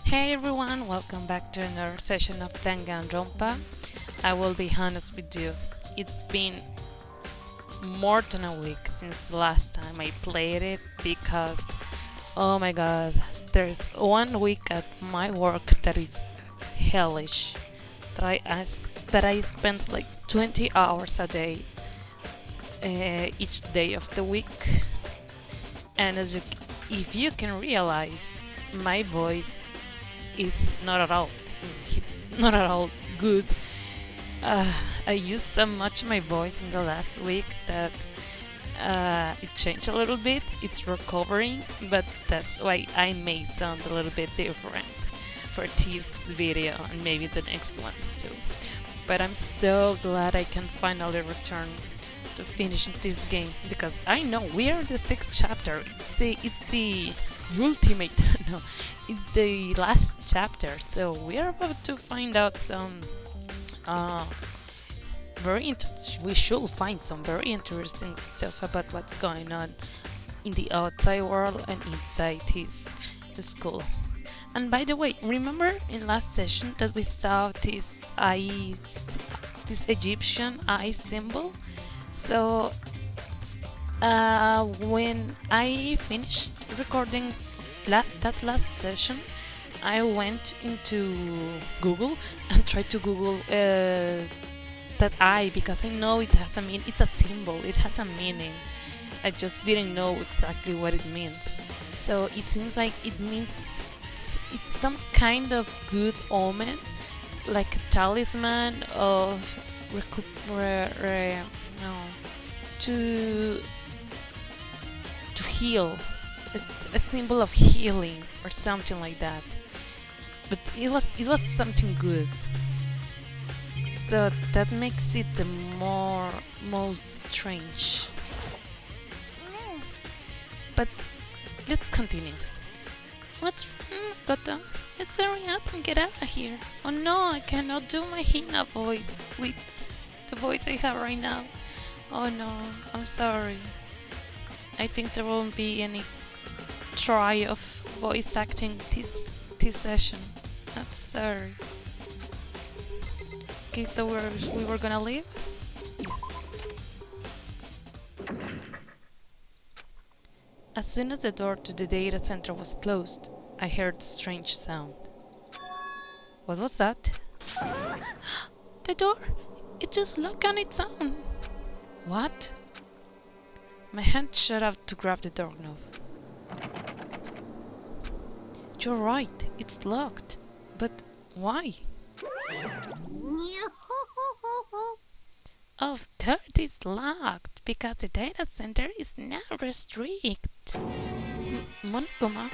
Hey everyone, welcome back to another session of Danganronpa. I will be honest with you, it's been more than a week since the last time I played it because, oh my god, there's 1 week at my work that is hellish. That I spent like 20 hours a day each day of the week. And if you can realize, my voice is not at all good. I used so much my voice in the last week that it changed a little bit. It's recovering, but that's why I may sound a little bit different for this video and maybe the next ones too. But I'm so glad I can finally return to finish this game because I know we are in the 6th chapter. It's the ultimate no, it's the last chapter, so we are about to find out some we should find some very interesting stuff about what's going on in the outside world and inside his school. And by the way, remember in last session that we saw this Egyptian eye symbol? So when I finished recording that last session, I went into Google and tried to Google that eye because I know it has it's a symbol, it has a meaning. I just didn't know exactly what it means. So it seems like it means it's some kind of good omen, like a talisman of to heal. It's a symbol of healing or something like that. But it was something good. So that makes it the most strange. But let's continue. What's Gotham? Let's hurry up and get out of here. Oh no, I cannot do my Hina voice with the voice I have right now. Oh no, I'm sorry. I think there won't be any try of voice acting this session. I'm sorry. Okay, so we were gonna leave? Yes. As soon as the door to the data center was closed, I heard a strange sound. What was that? The door! It just locked on its own. What? My hand shot out to grab the doorknob. You're right, it's locked. But why? Of course it's locked, because the data center is now restricted. Monogama?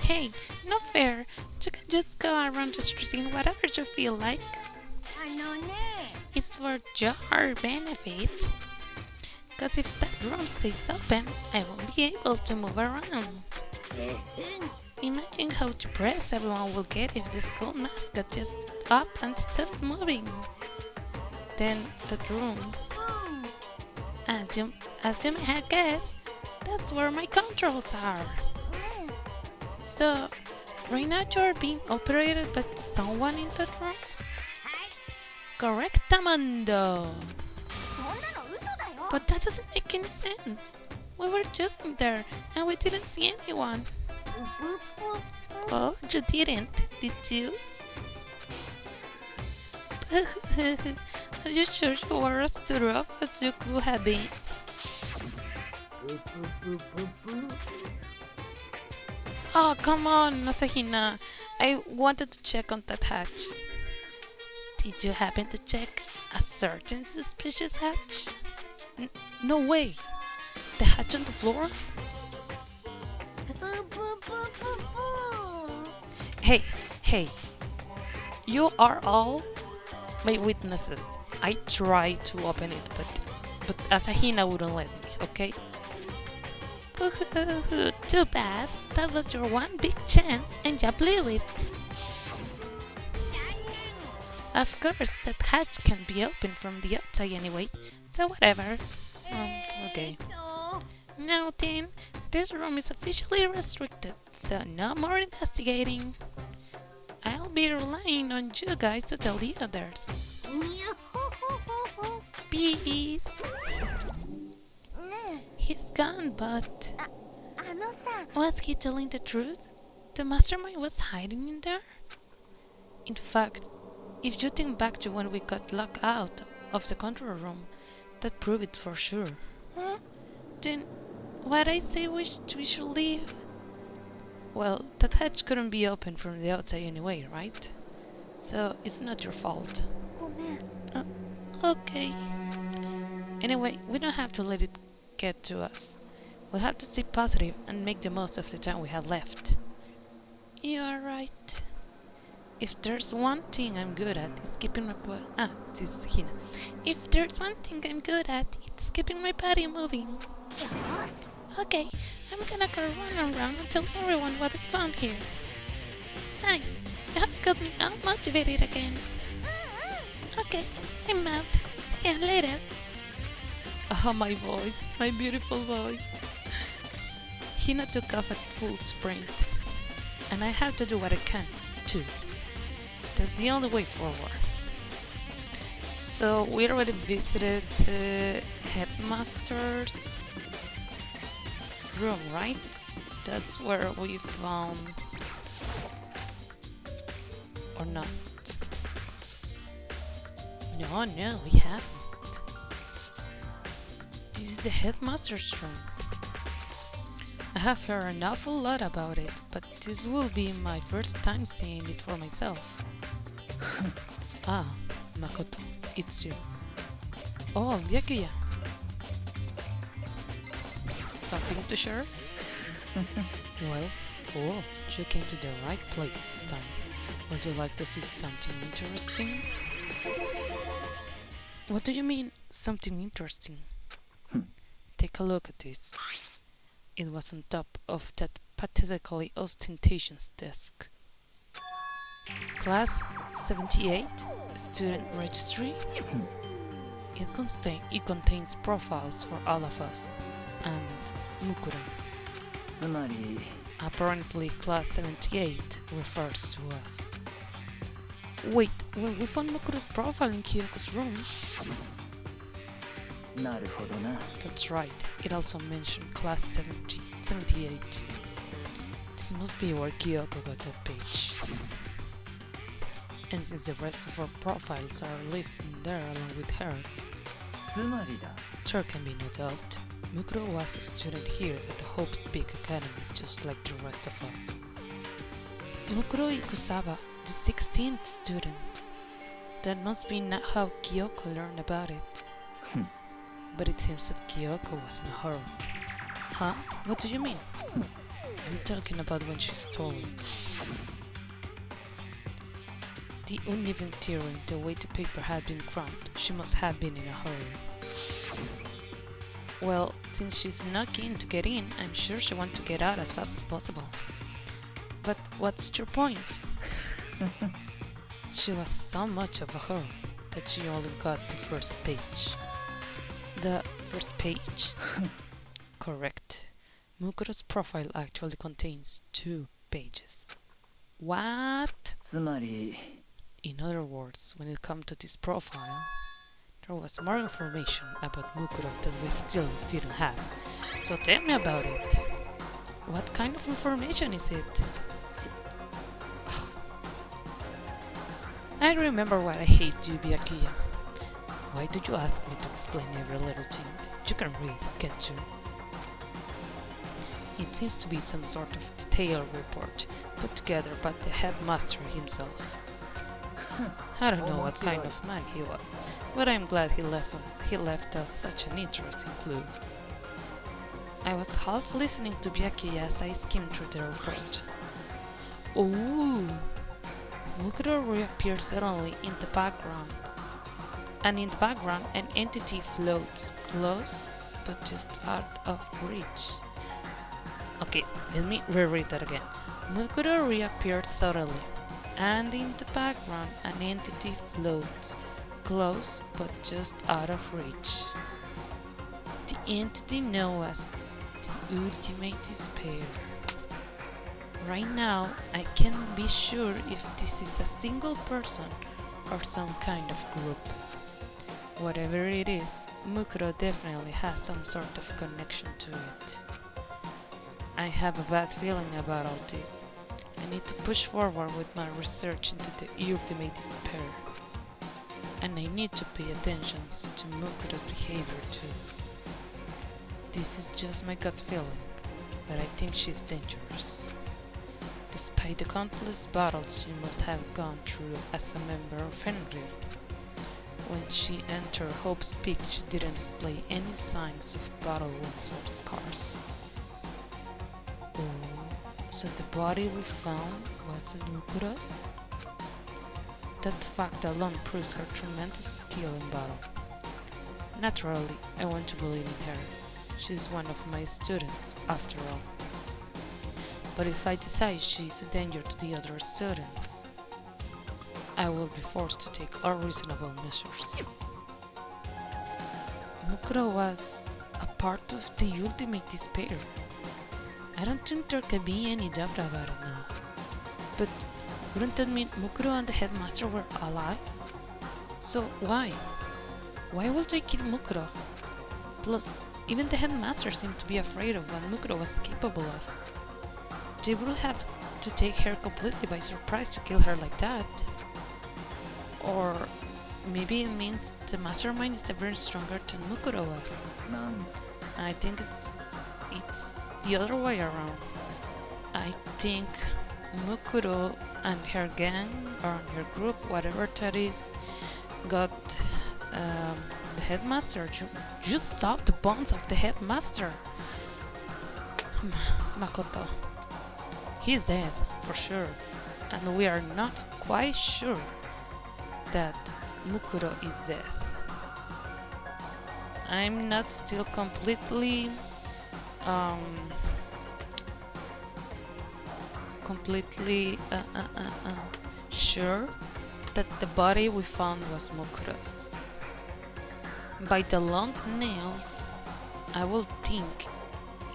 Hey, not fair. You can just go around restricting whatever you feel like. It's for your benefit. Because if that room stays open, I won't be able to move around. Imagine how depressed everyone will get if the school mascot just up and stopped moving. Then that room, as you may have guessed, that's where my controls are. So, right now you're being operated by someone in that room? Correct, Amando. But that doesn't make any sense. We were just in there and we didn't see anyone. Oh, you didn't, did you? Are you sure you were as rough as you could have been? Oh, come on, Masahina. I wanted to check on that hatch. Did you happen to check a certain suspicious hatch? No way! The hatch on the floor? Hey, you are all my witnesses. I tried to open it, but Asahina wouldn't let me, okay? Too bad. That was your one big chance and you blew it. Of course, that hatch can be opened from the outside anyway, so whatever. Okay. Now then, This room is officially restricted, so no more investigating. I'll be relying on you guys to tell the others. Peace. He's gone, but... Was he telling the truth? The mastermind was hiding in there? In fact, if you think back to when we got locked out of the control room, that proved it for sure. Then, why'd I say we should leave? Well, that hatch couldn't be opened from the outside anyway, right? So, it's not your fault. Okay. Anyway, we don't have to let it get to us. We'll have to stay positive and make the most of the time we have left. You are right. If there's one thing I'm good at, it's keeping my body... this is Hina. If there's one thing I'm good at, it's keeping my body moving. Okay, I'm gonna go run around and tell everyone what I found here. Nice, you have got me all motivated again. Okay, I'm out. See you later. Ah, my voice, my beautiful voice. Hina took off at full sprint. And I have to do what I can, too. That's the only way forward. So, we already visited the headmaster's room, right? That's where we found... Or not? No, we haven't. This is the headmaster's room. I have heard an awful lot about it, but this will be my first time seeing it for myself. Makoto, it's you. Oh, Byakuya. Something to share? Well, you came to the right place this time. Would you like to see something interesting? What do you mean, something interesting? Take a look at this. It was on top of that pathetically ostentatious desk. Class 78, student registry. It contains profiles for all of us, and Mukuro. Apparently class 78 refers to us. Wait, when we found Mukuro's profile in Kyoko's room... That's right, it also mentioned class 78. This must be where Kyoko got that page. And since the rest of our profiles are listed there along with hers, there can be no doubt. Mukuro was a student here at the Hope's Peak Academy, just like the rest of us. Mukuro Ikusawa, the 16th student. That must be not how Kyoko learned about it. But it seems that Kyoko was in a hurry. Huh? What do you mean? I'm talking about when she stole it. The uneven tearing, the way the paper had been crumped, she must have been in a hurry. Well, since she's not keen to get in, I'm sure she wants to get out as fast as possible. But what's your point? She was so much of a hurry that she only got the first page. The first page? Correct. Mukuro's profile actually contains 2 pages. What? In other words, when it comes to this profile, there was more information about Mukuro that we still didn't have. So tell me about it. What kind of information is it? I remember why I hate you, Byakuya. Why did you ask me to explain every little thing? You can read, can't you? It seems to be some sort of detailed report put together by the headmaster himself. I don't know what kind of man he was, but I'm glad he left us such an interesting clue. I was half listening to Byakuya as I skimmed through the report. Ooh! Mukuro reappears suddenly in the background. And in the background, an entity floats close, but just out of reach. Okay, let me reread that again. Mukuro reappeared suddenly, and in the background, an entity floats close, but just out of reach. The entity known as The ultimate despair. Right now, I can't be sure if this is a single person or some kind of group. Whatever it is, Mukuro definitely has some sort of connection to it. I have a bad feeling about all this. I need to push forward with my research into the ultimate despair. And I need to pay attention to Mukuro's behavior too. This is just my gut feeling, but I think she's dangerous. Despite the countless battles she must have gone through as a member of Fenrir, when she entered Hope's Peak she didn't display any signs of battle wounds or scars. Oh, so the body we found wasn't Mukuro's? That fact alone proves her tremendous skill in battle. Naturally, I want to believe in her. She's one of my students, after all. But if I decide she is a danger to the other students, I will be forced to take all reasonable measures. Mukuro was a part of the ultimate despair. I don't think there can be any doubt about it now. But wouldn't that mean Mukuro and the headmaster were allies? So why? Why would they kill Mukuro? Plus, even the headmaster seemed to be afraid of what Mukuro was capable of. They would have to take her completely by surprise to kill her like that. Or maybe it means the mastermind is even stronger than Mukuro was. I think it's the other way around. I think Mukuro and her gang or her group, whatever that is, got the headmaster. You stopped the bones of the headmaster. Makoto. He's dead, for sure. And we are not quite sure that Mukuro is dead. I'm not still completely sure that the body we found was Mukuro's. By the long nails, I will think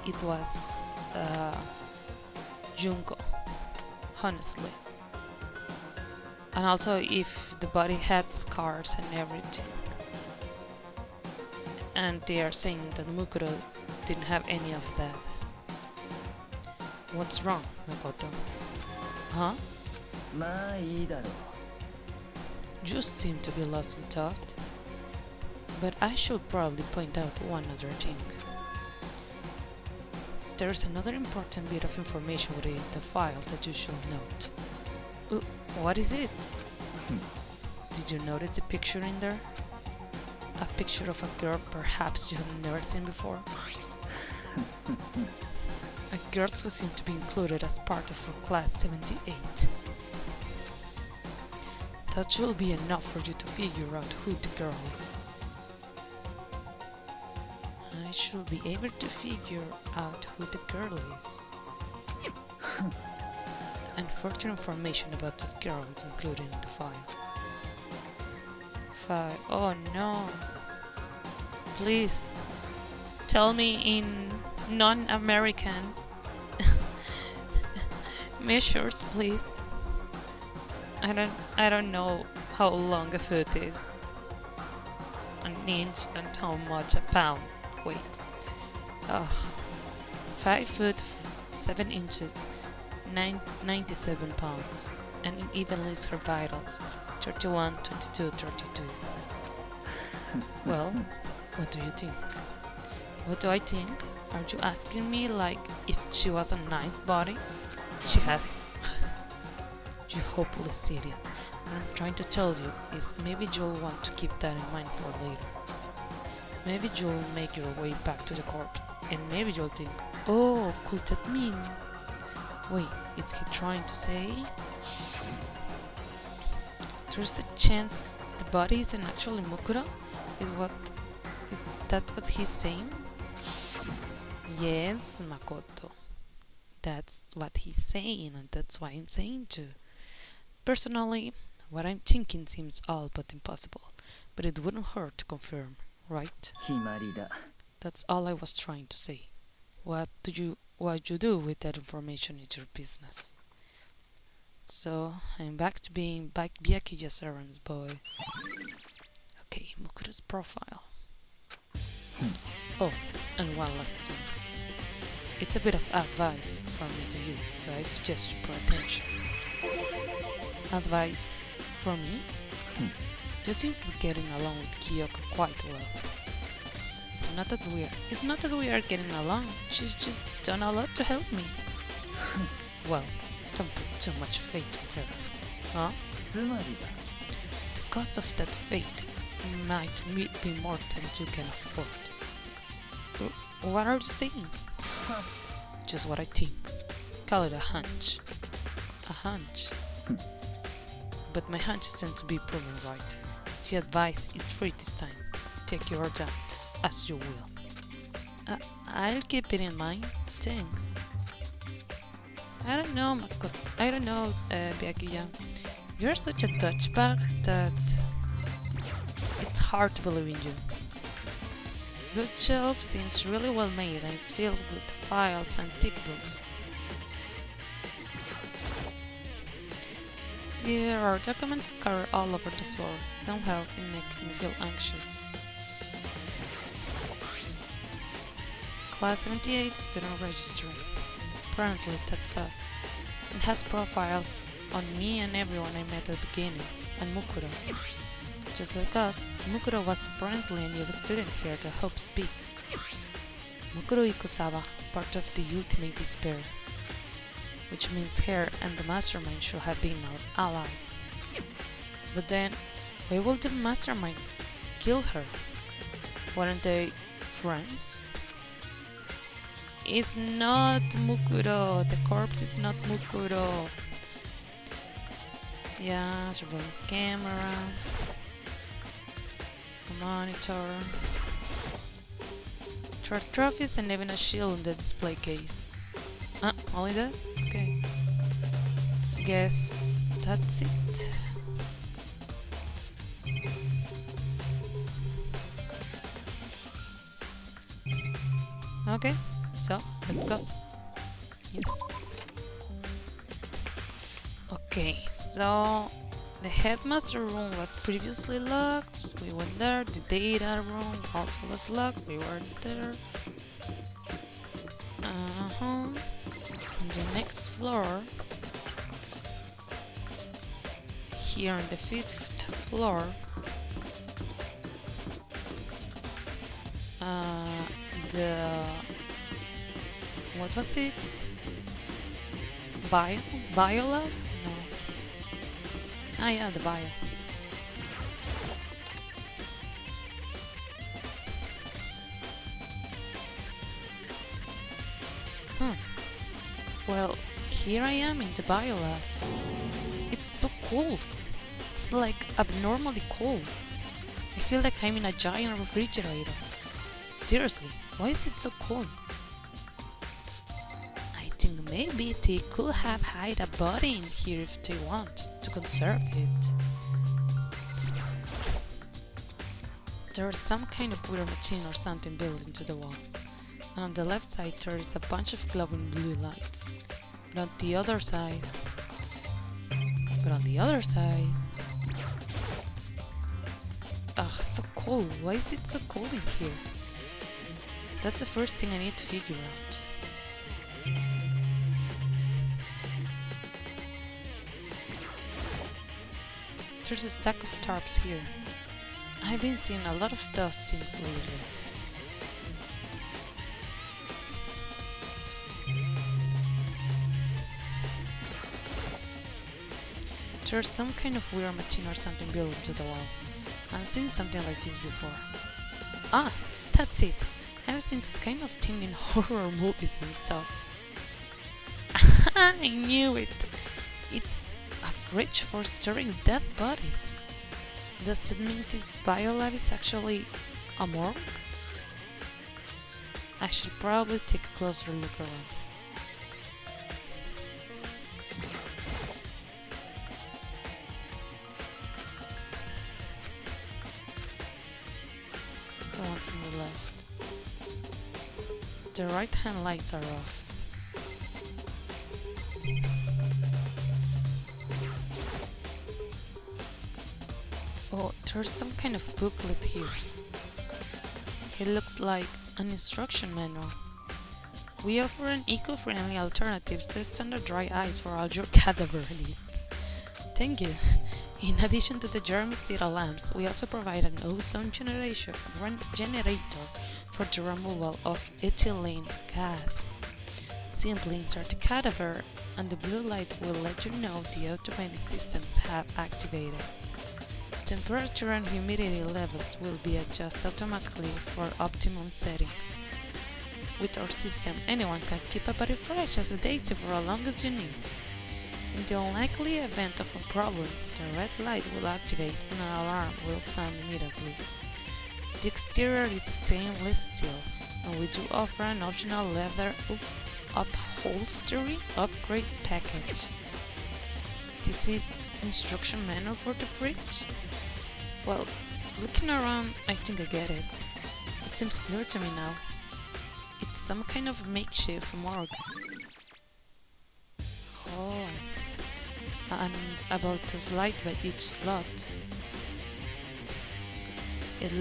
it was Junko, honestly. And also if the body had scars and everything. And they are saying that Mukuro didn't have any of that. What's wrong, Makoto? Huh? You seem to be lost in thought. But I should probably point out one other thing. There's another important bit of information within the file that you should note. What is it? Did you notice a picture in there? A picture of a girl perhaps you have never seen before? A girl who seemed to be included as part of her class 78. That should be enough for you to figure out who the girl is. I should be able to figure out who the girl is. And further information about that girl is included in the file. Oh no. Please tell me in non-American measures, please. I don't know how long a foot is. An inch and how much a pound weighs. 5 foot 7 inches, 97 pounds, and it even lists her vitals, 31, 22, 32. Well, what do you think? What do I think? Are you asking me like if she was a nice body? She has. You hopeless idiot. What I'm trying to tell you is maybe you'll want to keep that in mind for later. Maybe you'll make your way back to the corpse, and maybe you'll think, oh, could that mean? Wait, is he trying to say? There's a chance the body isn't actually Mukuro? Is that what he's saying? Yes, Makoto. That's what he's saying, and that's why I'm saying too. Personally, what I'm thinking seems all but impossible, but it wouldn't hurt to confirm, right? That's all I was trying to say. what you do with that information is your business. So I'm back to being Byakuya's errands boy. Okay, Mukuru's profile. Oh, and one last thing. It's a bit of advice from me to you, so I suggest you pay attention. Advice from me? You seem to be getting along with Kyoko quite well. It's not that we are getting along. She's just done a lot to help me. Well, don't put too much faith in her. Huh? The cost of that faith might be more than you can afford. What are you saying? Just what I think. Call it a hunch. A hunch. But my hunches tend to be proven right. The advice is free this time. Take your doubt, as you will. I'll keep it in mind. Thanks. I don't know, Byakuya. You're such a touchbag that it's hard to believe in you. Bookshelf seems really well made and it's filled with files and thick books. There are documents scattered all over the floor. Somehow it makes me feel anxious. Class 78 student registry. Apparently that's us. It has profiles on me and everyone I met at the beginning, and Mukuro. Just like us, Mukuro was apparently a new student here at the Hope's Peak. Mukuro Ikosawa, part of the Ultimate Despair, which means her and the Mastermind should have been allies. But then, why would the Mastermind kill her? Weren't they friends? It's not Mukuro. The corpse is not Mukuro. Yeah, surveillance camera. A monitor. There are trophies and even a shield in the display case. Only that? Okay. Guess that's it. Okay, so let's go. Yes. Okay, so the headmaster room was previously locked. We went there. The data room also was locked. We weren't there. On the next floor, here on the 5th floor, what was it? Bio lab? No. Ah yeah, the bio. Well, here I am in the bio lab. It's so cold. It's like abnormally cold. I feel like I'm in a giant refrigerator. Seriously, why is it so cold? I think maybe they could have hid a body in here if they want to conserve it. There's some kind of weird machine or something built into the wall. And on the left side there is a bunch of glowing blue lights. But on the other side... Ugh, so cold. Why is it so cold in here? That's the first thing I need to figure out. There's a stack of tarps here. I've been seeing a lot of those things lately. There's some kind of weird machine or something built into the wall. I've seen something like this before. Ah, that's it. I've seen this kind of thing in horror movies and stuff. I knew it! It's a fridge for storing dead bodies. Does it mean this biolab is actually a morgue? I should probably take a closer look around. The ones on the left. The right hand lights are off. Oh, there's some kind of booklet here. It looks like an instruction manual. We offer an eco-friendly alternative to standard dry ice for all your cadaver needs. Thank you. In addition to the germicidal lamps, we also provide an ozone generator for the removal of ethylene gas. Simply insert the cadaver and the blue light will let you know the automated systems have activated. Temperature and humidity levels will be adjusted automatically for optimum settings. With our system, anyone can keep a body fresh as a deity for as long as you need. In the unlikely event of a problem, the red light will activate and an alarm will sound immediately. The exterior is stainless steel, and we do offer an optional leather upholstery upgrade package. This is the instruction manual for the fridge? Well, looking around, I think I get it. It seems clear to me now. It's some kind of makeshift morgue. Oh, and about to slide by each slot. It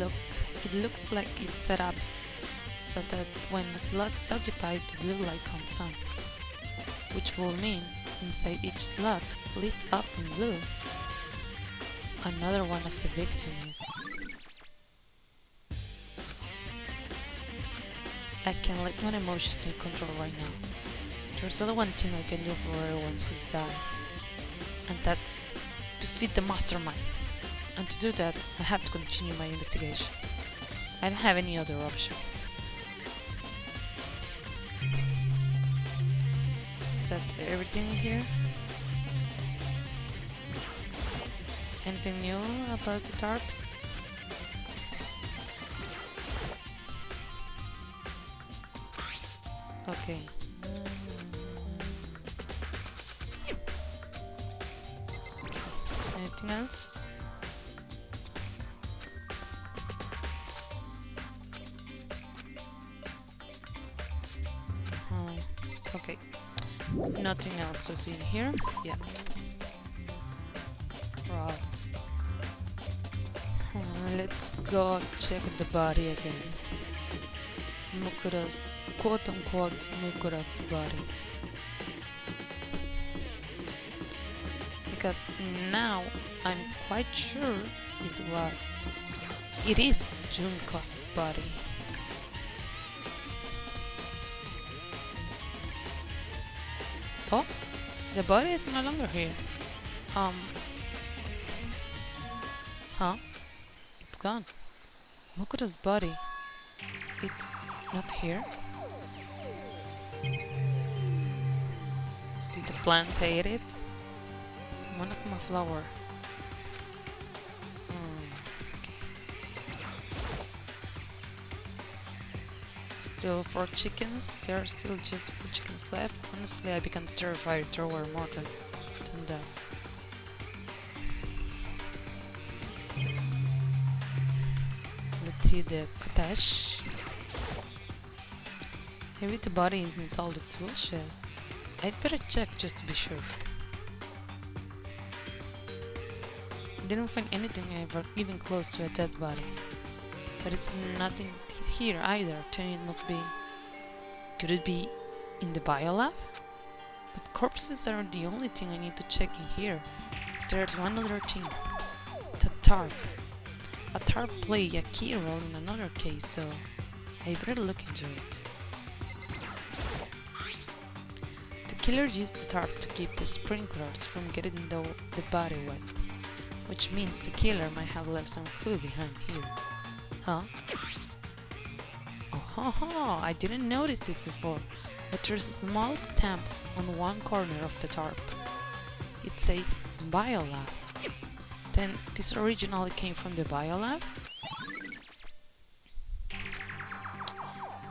looks like it's set up so that when a slot is occupied, the blue light comes on, which will mean inside each slot, lit up in blue, another one of the victims. I can't let my emotions take control right now. There's only one thing I can do for everyone who's died, and that's to defeat the mastermind. And to do that, I have to continue my investigation. I don't have any other option. Is that everything here? Anything new about the tarps? Okay. Anything else? Okay. Nothing else to see in here? Yeah. Wow. Let's go check the body again. Mukura's quote-unquote Mukura's body. Because now I'm quite sure it is Junko's body. Oh, the body is no longer here. It's gone. Mukura's body. It's not here. Did the plant eat it? Monokuma flower. Still 4 chickens. There are still just 4 chickens left. Honestly, I become terrified there were more than that. Let's see the cottage. Maybe the body is inside the tool shed. I'd better check just to be sure. Didn't find anything ever even close to a dead body. But it's nothing here either, then it must be... Could it be in the biolab? But corpses aren't the only thing I need to check in here. There's one other thing. The tarp. A tarp played a key role in another case, so I better look into it. The killer used the tarp to keep the sprinklers from getting the body wet, which means the killer might have left some clue behind here. Huh? Oh, I didn't notice it before, but there's a small stamp on one corner of the tarp. It says Biolab. Then this originally came from the Biolab?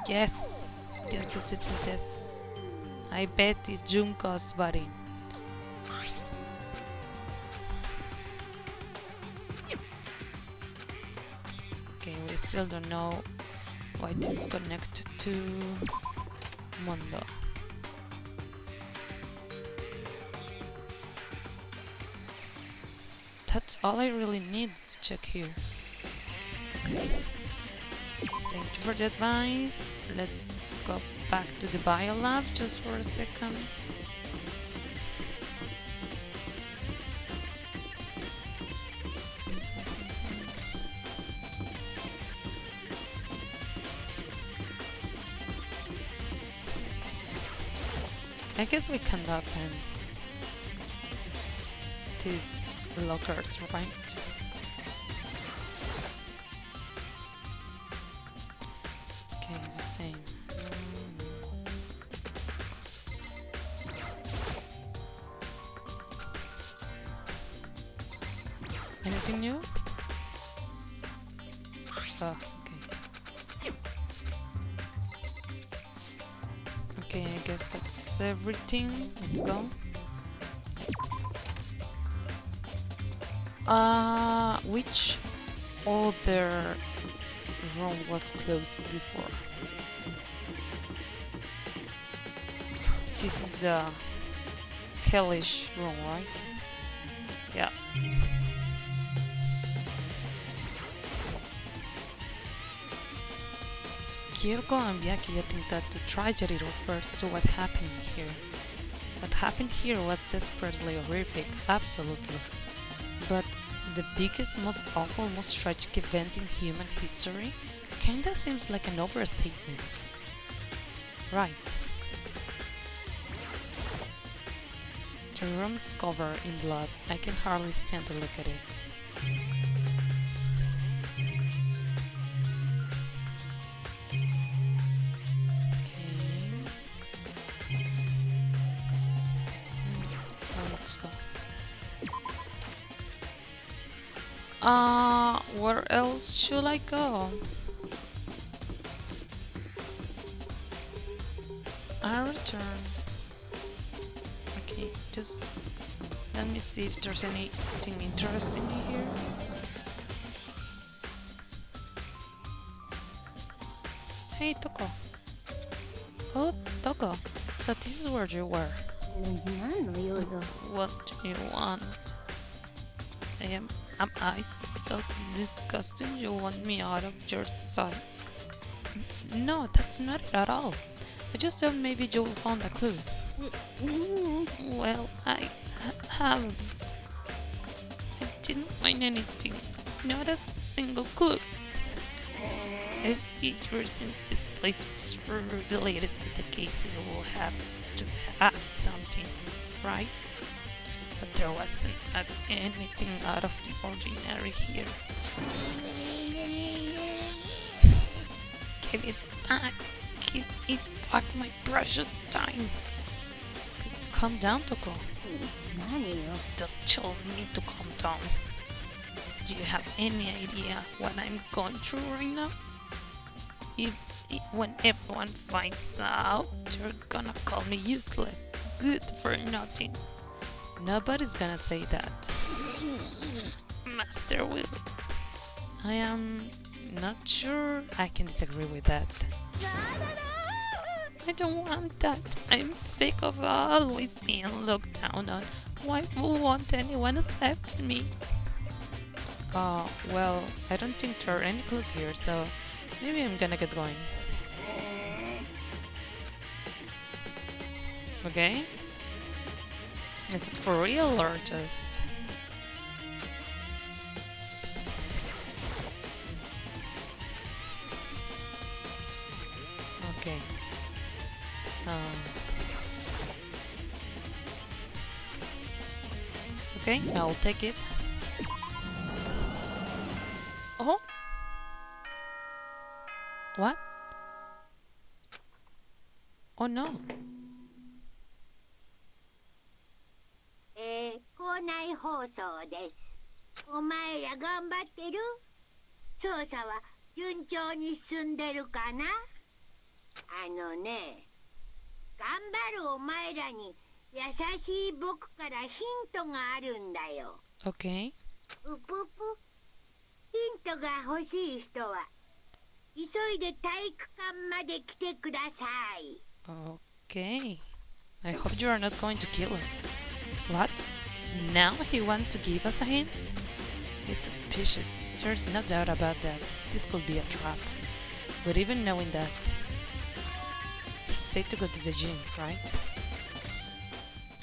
Yes! Yes. I bet it's Junko's body. Okay, we still don't know what it is connected to. Mondo. That's all I really need to check here. Thank you for the advice. Let's go back to the biolab just for a second. I guess we can open these lockers, right? Okay, it's the same. Anything new? Oh, okay. Okay, I guess that's everything. Let's go. Which other room was closed before? This is the hellish room, right? Yeah. Kirko and Byaki think that the tragedy refers to what happened here. What happened here was desperately horrific, absolutely. But the biggest, most awful, most tragic event in human history kinda seems like an overstatement. Right. The room's covered in blood. I can hardly stand to look at it. Let's go. Where else should I go? I'll return. Okay, just let me see if there's anything interesting here. Hey, Toko. Oh, Toko. So this is where you were. What do you want? Am I so disgusting you want me out of your sight? No, that's not it at all. I just thought maybe you found a clue. Well, I haven't. I didn't find anything. Not a single clue. I figure since this place is related to the case, it will have to have something, right? But there wasn't anything out of the ordinary here. Give it back. Give it back my precious time. Calm down, Toko. Don't tell me to calm down. Do you have any idea what I'm going through right now? When everyone finds out, they're gonna call me useless, good for nothing. Nobody's gonna say that. Master will. I am not sure I can disagree with that. I don't want that. I'm sick of always being looked down on. Why won't anyone accept me? Well, I don't think there are any clues here, so maybe I'm gonna get going. Okay? Is it for real or just... Okay. So... Okay, I'll take it. Oh? What? Oh no. 校内放送です。お前ら頑張ってる？捜査は順調に進んでるかな？あのね、頑張るお前らに優しい僕からヒントがあるんだよ。Okay. うぷぷ。ヒントが欲しい人は急いで体育館まで来てください。Okay. I hope you are not going to kill us. What? Now he wants to give us a hint? It's suspicious. There's no doubt about that. This could be a trap. But even knowing that, he said to go to the gym, right?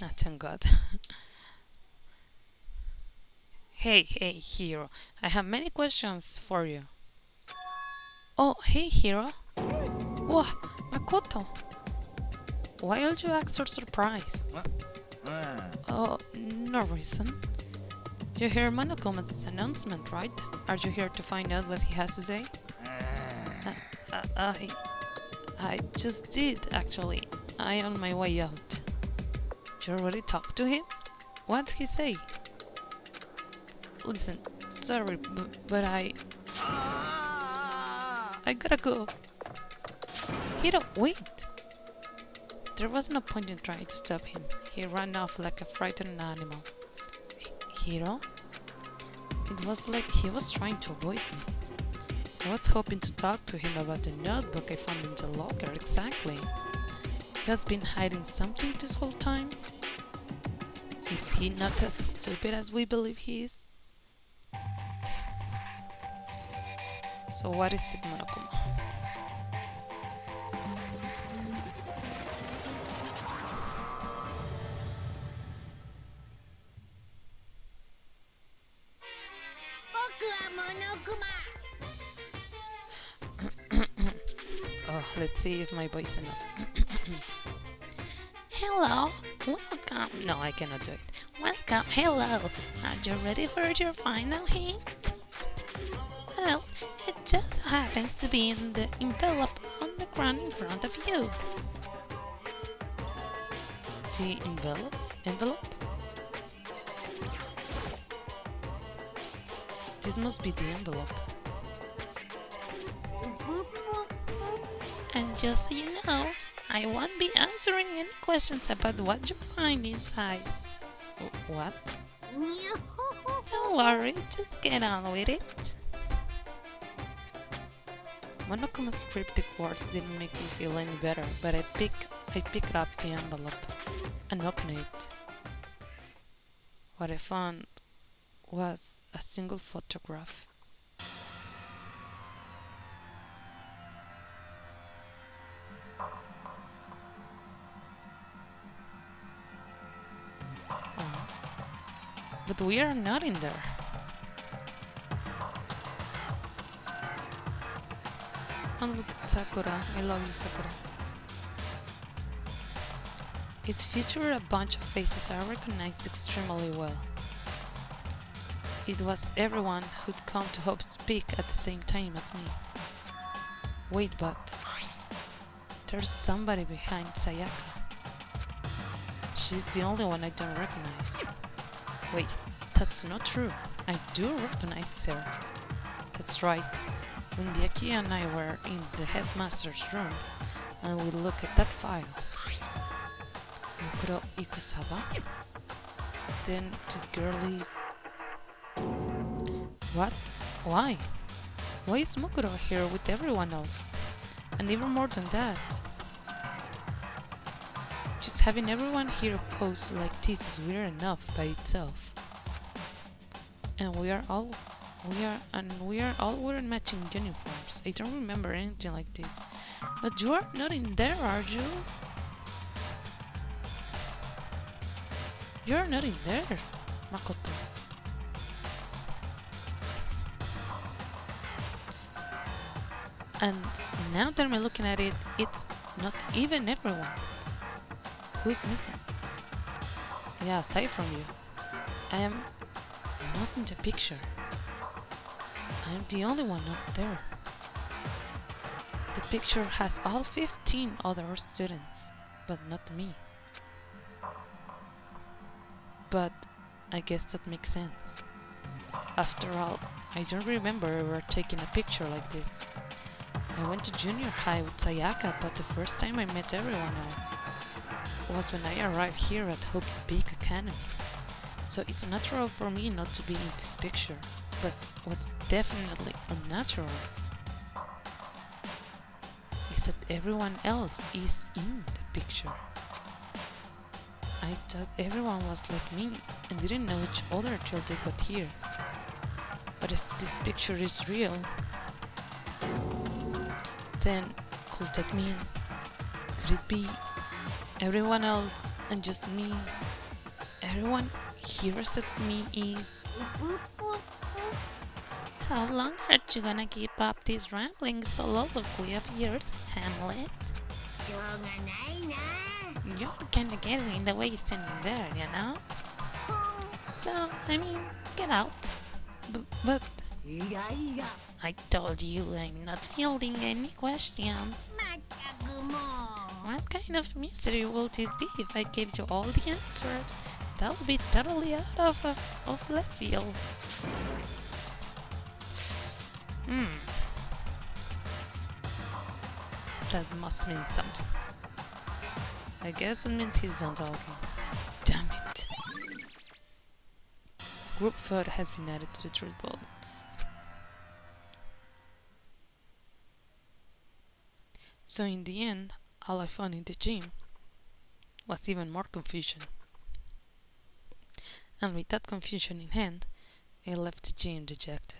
Ah, thank God. Hey, hero. I have many questions for you. Oh, hey, hero. Whoa, Makoto. Why are you act so surprised? Oh, no reason. You hear Monokuma's announcement, right? Are you here to find out what he has to say? I just did, actually. I on my way out. You already talked to him? What'd he say? Listen, sorry, but I gotta go. Hiro, wait! There was no point in trying to stop him. He ran off like a frightened animal. Hiro? It was like he was trying to avoid me. I was hoping to talk to him about the notebook I found in the locker, exactly. He has been hiding something this whole time? Is he not as stupid as we believe he is? So what is it, Monokuma? Oh, let's see if my voice is enough. Hello, welcome. No, I cannot do it. Welcome, hello. Are you ready for your final hint? Well, it just happens to be in the envelope on the ground in front of you. The envelope? Envelope? This must be the envelope. And just so you know, I won't be answering any questions about what you find inside. What? Don't worry, just get on with it. Monokuma's cryptic words didn't make me feel any better, but I picked up the envelope and opened it. What I found was a single photograph. Oh. But we are not in there. And look at Sakura. I love you, Sakura. It featured a bunch of faces I recognized extremely well. It was everyone who'd come to Hope's Peak at the same time as me. Wait, but there's somebody behind Sayaka. She's the only one I don't recognize. Wait, that's not true. I do recognize her. That's right. When Byaki and I were in the headmaster's room and we looked at that file. Mukuro Ikusawa? Then this girl is... What? Why? Why is Mukuro here with everyone else? And even more than that, just having everyone here pose like this is weird enough by itself. And we are all wearing matching uniforms. I don't remember anything like this. But you are not in there, are you? You're not in there, Makoto. And now that I'm looking at it, it's not even everyone. Who's missing? Yeah, aside from you, I am not in the picture. I am the only one up there. The picture has all 15 other students, but not me. But I guess that makes sense. After all, I don't remember ever taking a picture like this. I went to junior high with Sayaka, but the first time I met everyone else was when I arrived here at Hope's Peak Academy. So it's natural for me not to be in this picture, but what's definitely unnatural is is that everyone else is in the picture. I thought everyone was like me and didn't know each other till they got here. But if this picture is real, then could that mean, could it be everyone else and just me? Everyone hears that me is... How long are you gonna keep up these ramblings soliloquy of yours, Hamlet? You're kinda getting in the way standing there, you know? So, I mean, get out. But I told you I'm not fielding any questions. What kind of mystery will this be if I gave you all the answers? That would be totally out of left field. That must mean something. I guess it means he's done talking. Damn it. Group photo has been added to the truth bullets. So in the end, all I found in the gym was even more confusion. And with that confusion in hand, I left the gym dejected.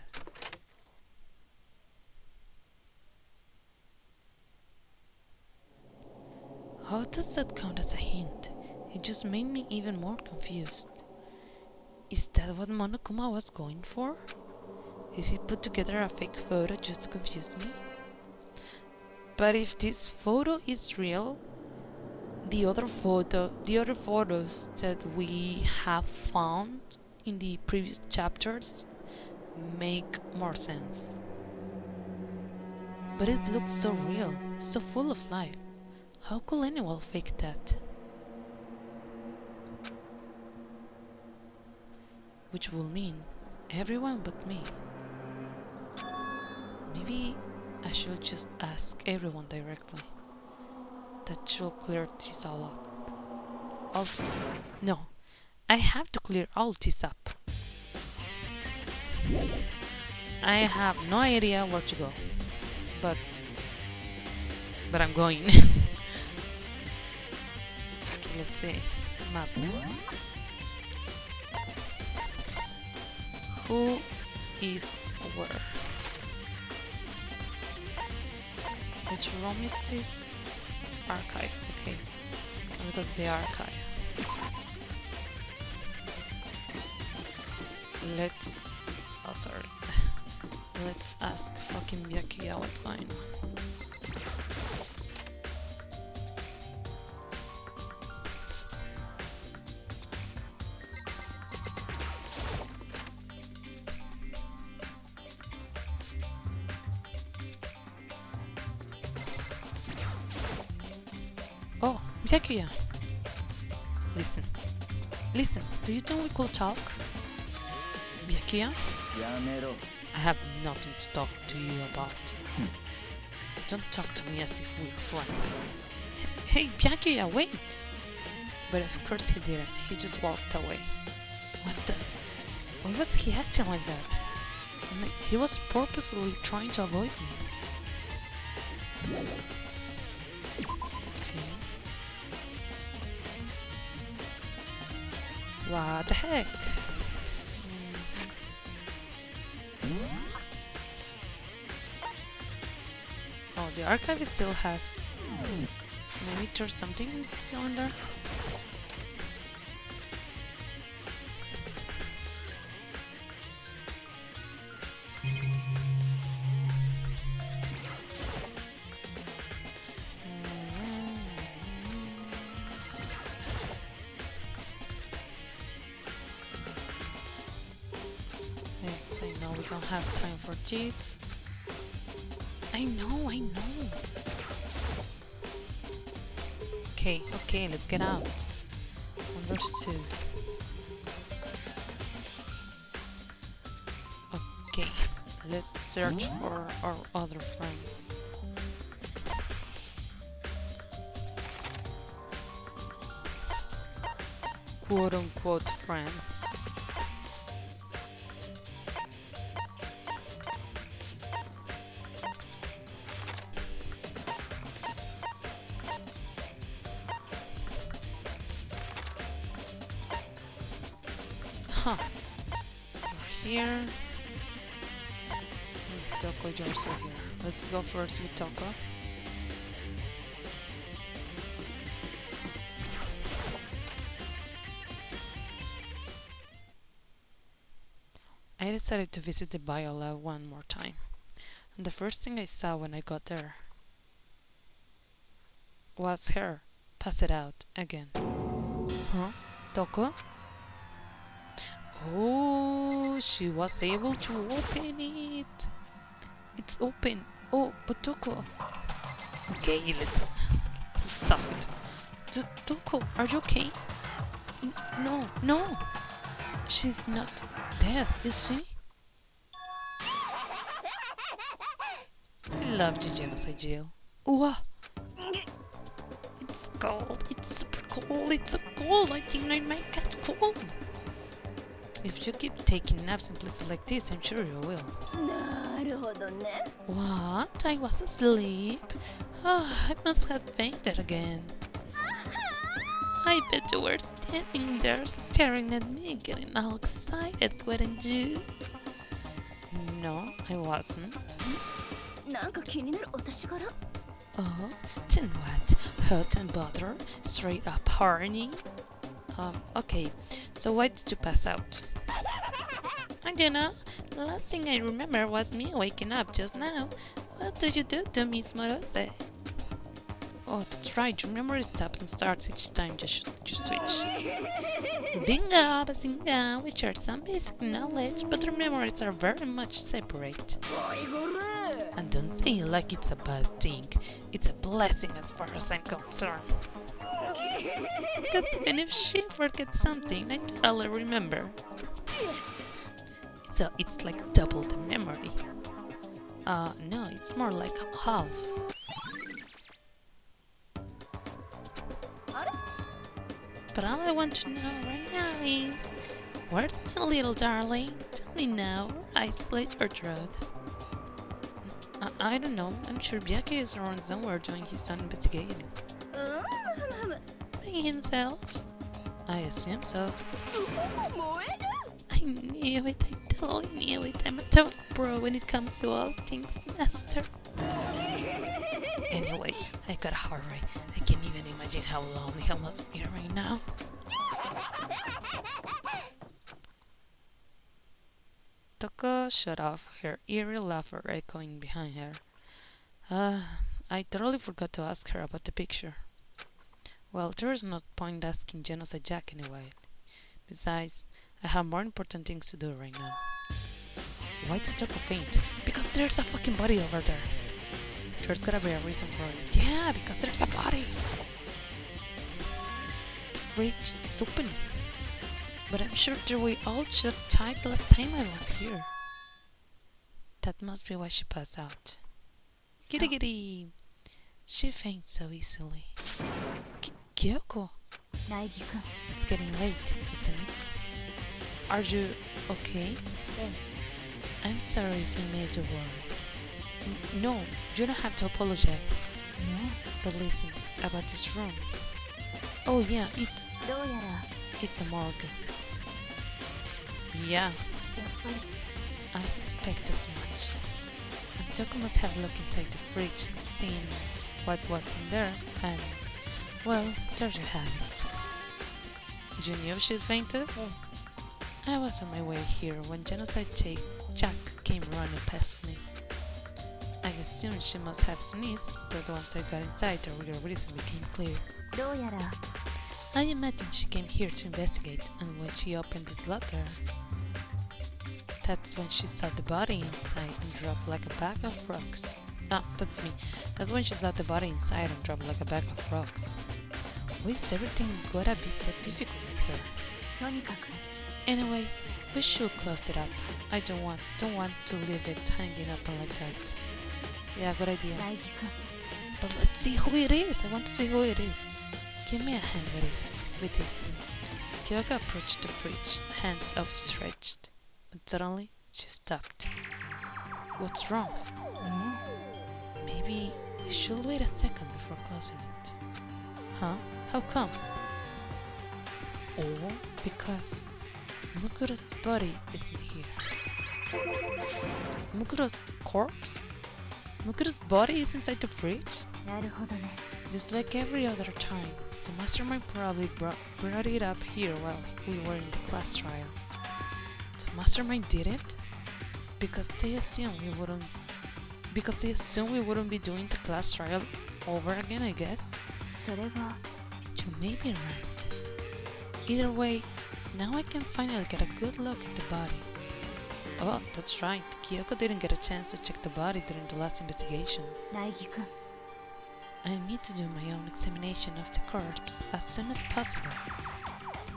How does that count as a hint? It just made me even more confused. Is that what Monokuma was going for? Did he put together a fake photo just to confuse me? But if this photo is real, the other photos that we have found in the previous chapters make more sense. But it looks so real, so full of life. How could anyone fake that? Which will mean everyone but me. Maybe I should just ask everyone directly. That should clear this all up. All this up. No, I have to clear all this up. I have no idea where to go, but I'm going. Okay, let's see. Map. Who is where? Which room is this? Archive. Okay, can we go to the archive? Let's... oh, sorry. Let's ask fucking Byakuya what's going on. Oh, Byakuya. Listen. Listen, do you think we could talk? Byakuya? I have nothing to talk to you about. Don't talk to me as if we're friends. Hey, Byakuya, wait! But of course he didn't. He just walked away. What the? Why was he acting like that? And he was purposely trying to avoid me. What the heck? Oh, the archive still has... maybe there's something still in there? Yes, I know we don't have time for this. I know. Okay, let's get out. Understood. Okay, let's search for our other friends. Quote-unquote friends. Huh. We're here. Toko, you're also here. Let's go first with Toko. I decided to visit the bio lab one more time. And the first thing I saw when I got there was her. Pass it out again. Huh? Toko? Oh, she was able to open it. It's open. Oh, but Toko. Okay, let's solve it. Toko, are you okay? No, no. She's not dead, is she? I love you, Genocide Jill. Ooh, it's cold. It's super cold. It's so cold. I think I might catch cold. If you keep taking naps in places like this, I'm sure you will. What? I was asleep. Oh, I must have fainted again. I bet you were standing there staring at me, getting all excited, weren't you? No, I wasn't. Oh, then what? Hot and butter? Straight up horny? Okay, so why did you pass out? I don't know. The last thing I remember was me waking up just now. What did you do to Miss Morose? Oh, that's right. Your memory stops and starts each time you switch. Bingo, bazinga! We share some basic knowledge, but our memories are very much separate. And don't say it like it's a bad thing. It's a blessing as far as I'm concerned. Because even if she forgets something, I totally remember. So it's like double the memory. No, it's more like half. But all I want to know right now is, where's my little darling? Tell me now, or I slit your throat. I don't know. I'm sure Byaku is around somewhere doing his own investigating. By himself? I assume so. I knew it. I totally knew it. I'm a total pro when it comes to all things master. Anyway, I gotta hurry. I can't even imagine how lonely I must be right now. Toko shut off, her eerie laughter echoing behind her. I totally forgot to ask her about the picture. Well, there's no point asking Genocide Jack anyway. Besides, I have more important things to do right now. Why did Toko faint? Because there's a fucking body over there. There's gotta be a reason for it. Yeah, because there's a body. The fridge is open. But I'm sure they were all shut tight last time I was here. That must be why she passed out. Giddy giddy. She faints so easily. Kyoko. It's getting late, isn't it? Are you okay? I'm sorry if I made you worry. No, you don't have to apologize. But listen, about this room. Oh yeah, it's a morgue. Yeah, I suspect as much. And Choco must have looked inside the fridge, seen what was in there, and, well, there you have it. You knew she fainted? I was on my way here when Genocide Jack came running past me. I assumed she must have sneezed, but once I got inside, the real reason became clear. I imagine she came here to investigate, and when she opened this locker, that's when she saw the body inside and dropped like a bag of rocks. No, that's me. That's when she saw the body inside and dropped like a bag of rocks. Why is everything gotta be so difficult with her? Anyway, we should close it up. I don't want to leave it hanging open like that. Yeah, good idea. But let's see who it is. I want to see who it is. Give me a hand with this. Kyoko approached the fridge, hands outstretched. But suddenly, she stopped. What's wrong? Maybe we should wait a second before closing it. Huh? How come? Or because Mukuro's body isn't here. Mukuro's corpse? Mukuro's body is inside the fridge? なるほどね。 Just like every other time, the mastermind probably brought it up here while we were in the class trial. The mastermind did it? Because they assumed we wouldn't be doing the class trial over again, I guess. それは You may be right. Either way, now I can finally get a good look at the body. Oh, that's right. Kyoko didn't get a chance to check the body during the last investigation. 苗木くん。 I need to do my own examination of the corpse as soon as possible.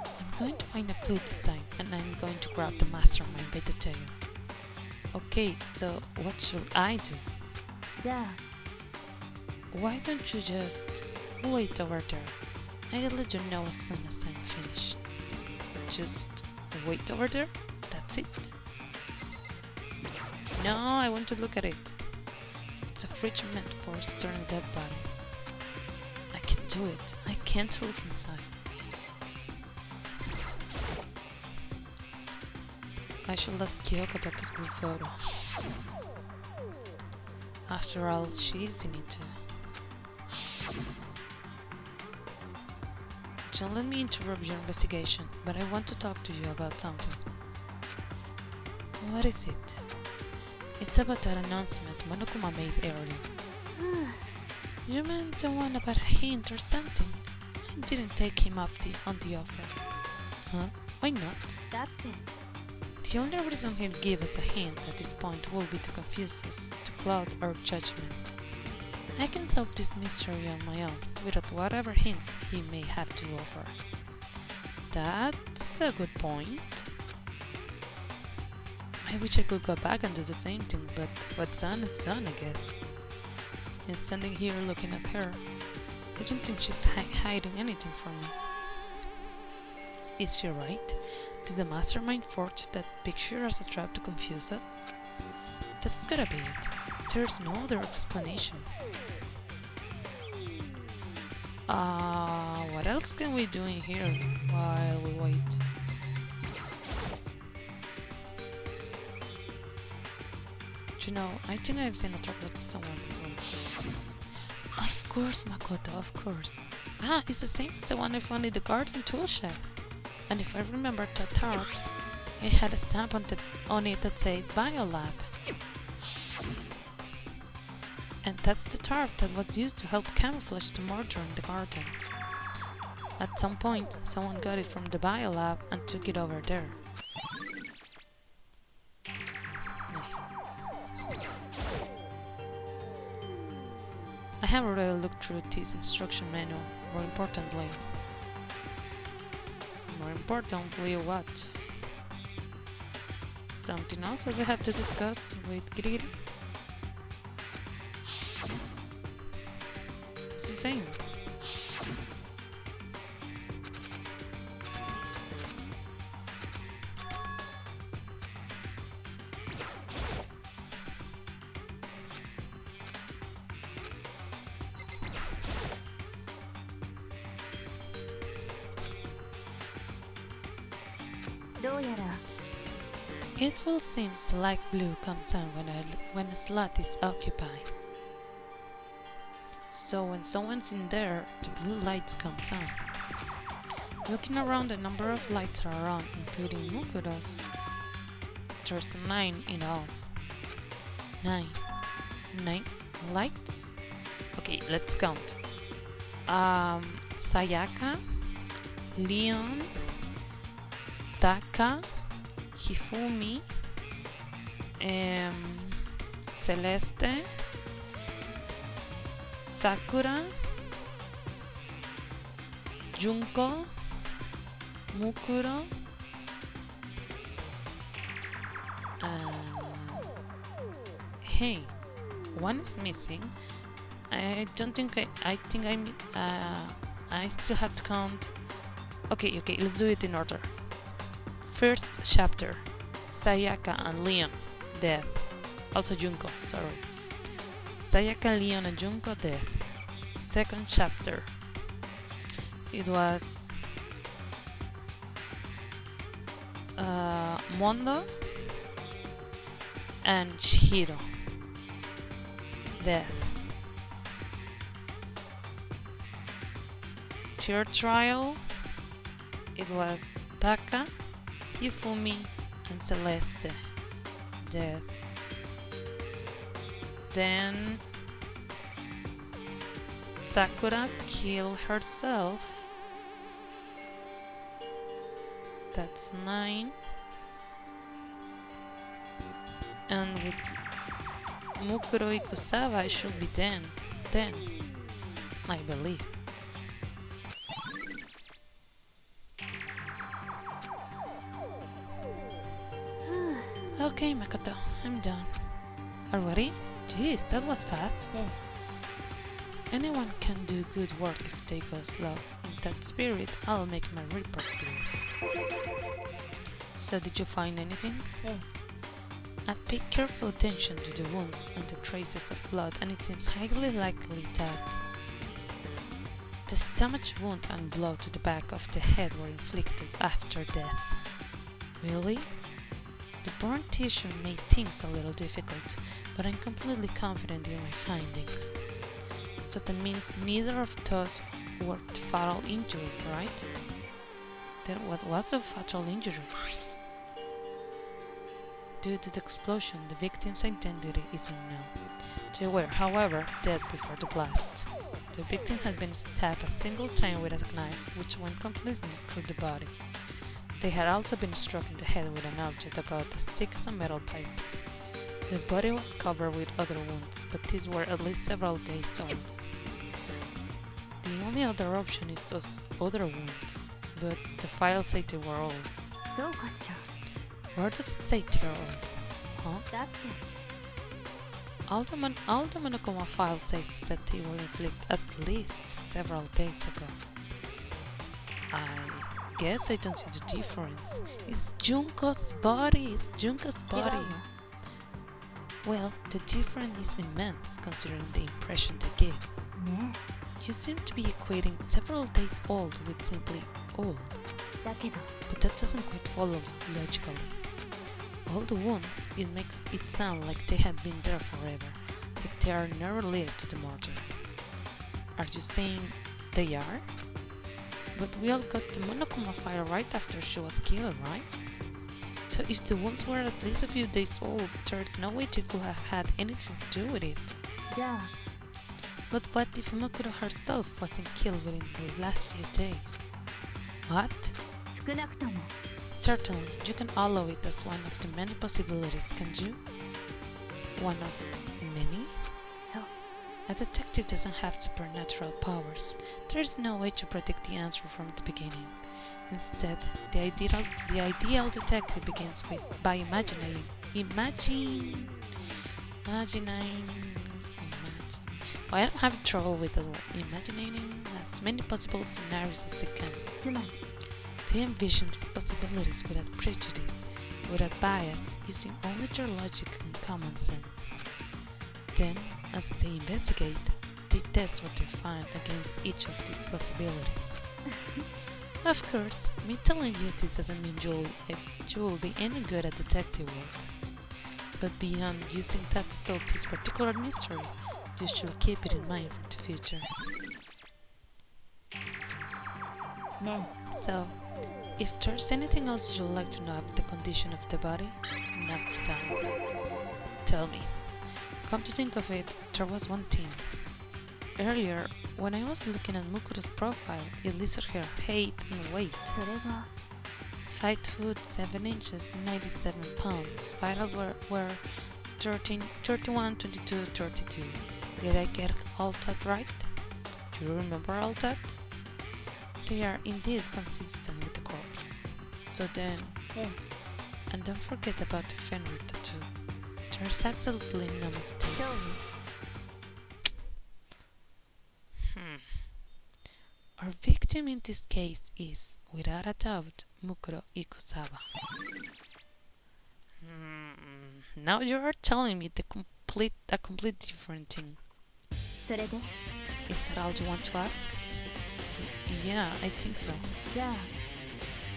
I'm going to find a clue this time, and I'm going to grab the mastermind by the tail. Okay, so what should I do? じゃあ Why don't you just wait over there? I'll let you know as soon as I'm finished. Just wait over there? That's it? No, I want to look at it. It's a fridge meant for storing dead bodies. I can do it. I can't look inside. I should ask Kyoko about this group photo. After all, she's in it too. Don't let me interrupt your investigation, but I want to talk to you about something. What is it? It's about that announcement Monokuma made earlier. You meant the one about a hint or something? I didn't take him up on the offer. Huh? Why not? だって The only reason he'll give us a hint at this point will be to confuse us, to cloud our judgment. I can solve this mystery on my own, without whatever hints he may have to offer. That's a good point. I wish I could go back and do the same thing, but what's done is done, I guess. And standing here looking at her, I don't think she's hiding anything from me. Is she right? Did the mastermind forge that picture as a trap to confuse us? That's gotta be it. There's no other explanation. What else can we do in here while we wait? You know, I think I've seen a trap like someone before. Of course, Makoto, of course. It's the same as the one I found in the garden tool shed. And if I remember that tarp, it had a stamp on it that said Biolab. And that's the tarp that was used to help camouflage the murder in the garden. At some point, someone got it from the Biolab and took it over there. Nice. I have already looked through this instruction manual. More importantly, what? Something else that we have to discuss with Girigiri? It's the same. It will seem like blue comes on when a slot is occupied. So when someone's in there, the blue lights comes on. Looking around, a number of lights are on, including Mukuro's. There's 9 in all. 9 lights? Okay, let's count. Sayaka, Leon, Taka, Hifumi, Celeste, Sakura, Junko, Mukuro, hey, one is missing. I still have to count. Okay, let's do it in order. First chapter, Sayaka and Leon, dead. Also Junko, sorry. Sayaka, Leon and Junko, dead. Second chapter, it was Mondo and Shiro. Death. Third trial, it was Taka, Hifumi, and Celeste. Death. Then Sakura killed herself. That's 9. And with Mukuro Ikusawa, it should be 10. 10, I believe. Okay, Makoto, I'm done. Already? Jeez, that was fast. Yeah. Anyone can do good work if they go slow. In that spirit, I'll make my report brief. So did you find anything? Yeah. I'd pay careful attention to the wounds and the traces of blood, and it seems highly likely that the stomach wound and blow to the back of the head were inflicted after death. Really? The burnt tissue made things a little difficult, but I'm completely confident in my findings. So that means neither of those were the fatal injury, right? Then what was the fatal injury? Due to the explosion, the victim's identity is unknown. They were, however, dead before the blast. The victim had been stabbed a single time with a knife, which went completely through the body. They had also been struck in the head with an object about as thick as a metal pipe. The body was covered with other wounds, but these were at least several days old. The only other option is those other wounds, but the files say they were old. そうかしら。 Where does it say they're old? Huh? だって All the Monokuma file says that they were inflicted at least several days ago. I guess I don't see the difference. It's Junko's body. It's Junko's 違う body. の。 Well, the difference is immense considering the impression they give. ね You seem to be equating several days old with simply old, え。だけど but that doesn't quite follow logically. All the wounds, it makes it sound like they have been there forever, like they are not related to the murder. Are you saying they are? But we all got the Monokuma file right after she was killed, right? So if the wounds were at least a few days old, there's no way they could have had anything to do with it. じゃあ But what if Mukuro herself wasn't killed within the last few days? What? 少なくとも Certainly, you can allow it as one of the many possibilities, can't you? One of many? そう A detective doesn't have supernatural powers. There is no way to predict the answer from the beginning. Instead, the ideal detective begins by imagining. Well, I don't have trouble with the word imagining as many possible scenarios as they can. つまり They envision these possibilities without prejudice, without bias, using only their logic and common sense. Then, as they investigate, they test what they find against each of these possibilities. Of course, me telling you this doesn't mean you will be any good at detective work. But beyond using that to solve this particular mystery, you should keep it in mind for the future. ね So, if there's anything else you'd like to know about the condition of the body, now's the time. Tell me. Come to think of it, there was one thing. Earlier, when I was looking at Mukuro's profile, it listed her height and weight. えそれが 5 foot 7 inches, 97 pounds. Vital were 13, 31, 22, 32. Did I get all that right? Do you remember all that? They are indeed consistent with the corpse. So then, ええ and don't forget about the Fenrir tattoo. There's absolutely no mistake. そうね Our victim in this case is, without a doubt, Mukuro Ikusawa. Now you are telling me a complete different thing. それで Is that all you want to ask? Yeah, I think so. じゃあ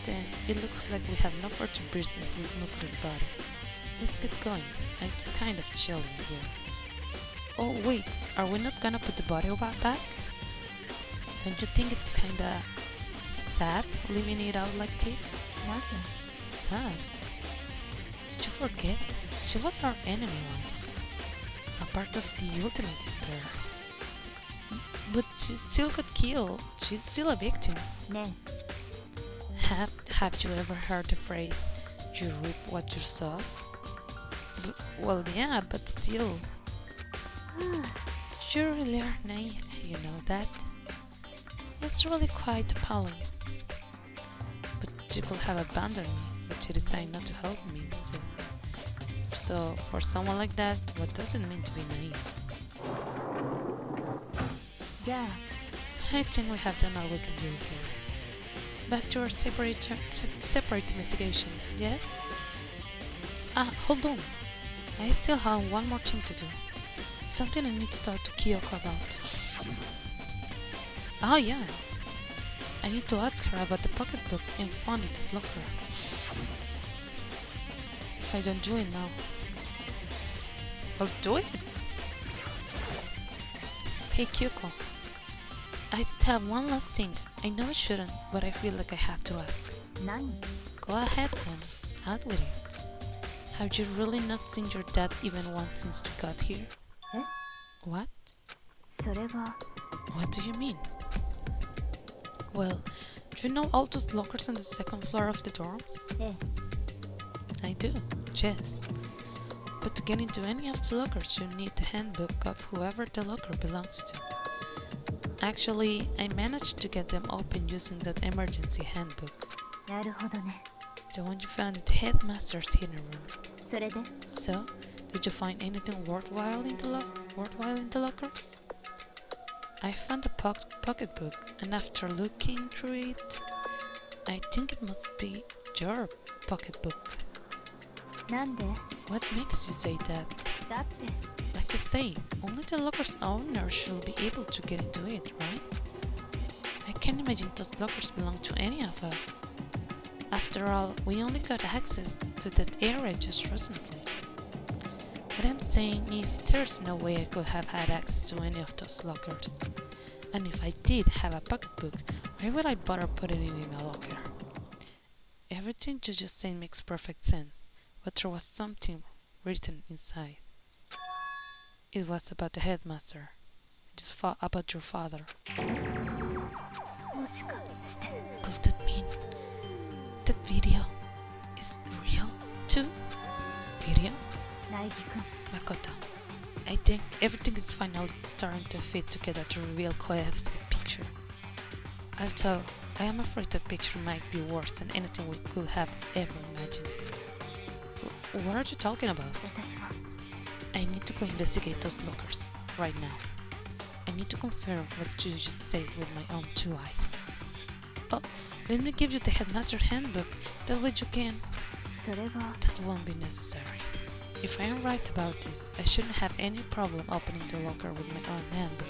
then it looks like we have no further business with Mukuru's body. Let's get going. It's kind of chilly in here. Oh wait, are we not gonna put the body back? Don't you think it's kinda sad leaving it out like this? なぜ Sad? Did you forget? She was our enemy once. A part of the ultimate despair. But she still got killed. She's still a victim. ね Have you ever heard the phrase, you reap what you sow? Well, yeah, but still. You really are naive, you know that? It's really quite appalling. But she could have abandoned me, but she decided not to help me instead. So, for someone like that, what does it mean to be naive? じゃあ I think we have done all we can do here. Back to our separate investigation, yes? Ah, hold on. I still have one more thing to do. Something I need to talk to Kyoko about. Oh yeah. I need to ask her about the pocketbook and found it at locker. If I don't do it now, I'll do it. Hey Kyoko. I did have one last thing. I know I shouldn't, but I feel like I have to ask. 何 Go ahead then, out with it. Have you really not seen your dad even once since you got here? え What? それは What do you mean? Well, do you know all those lockers on the second floor of the dorms? え I do, yes. But to get into any of the lockers, you need the handbook of whoever the locker belongs to. Actually, I managed to get them open using that emergency handbook. なるほどね The one you found in the headmaster's hidden room. それで So, did you find anything worthwhile in the lockers? I found a pocketbook, and after looking through it, I think it must be your pocketbook. なんで What makes you say that? だって Like I say, only the locker's owner should be able to get into it, right? I can't imagine those lockers belong to any of us. After all, we only got access to that area just recently. What I'm saying is, there's no way I could have had access to any of those lockers. And if I did have a pocketbook, why would I bother putting it in a locker? Everything you just said makes perfect sense, but there was something written inside. It was about the headmaster. Just about your father. もしかして Could that mean that video is real too? Video? 苗木くん Makoto, I think everything is finally starting to fit together to reveal Koev's picture. Although, I am afraid that picture might be worse than anything we could have ever imagined. What are you talking about? 私は I need to go investigate those lockers, right now. I need to confirm what you just said with my own two eyes. Oh, let me give you the headmaster handbook, that way you can... それは That won't be necessary. If I am right about this, I shouldn't have any problem opening the locker with my own handbook.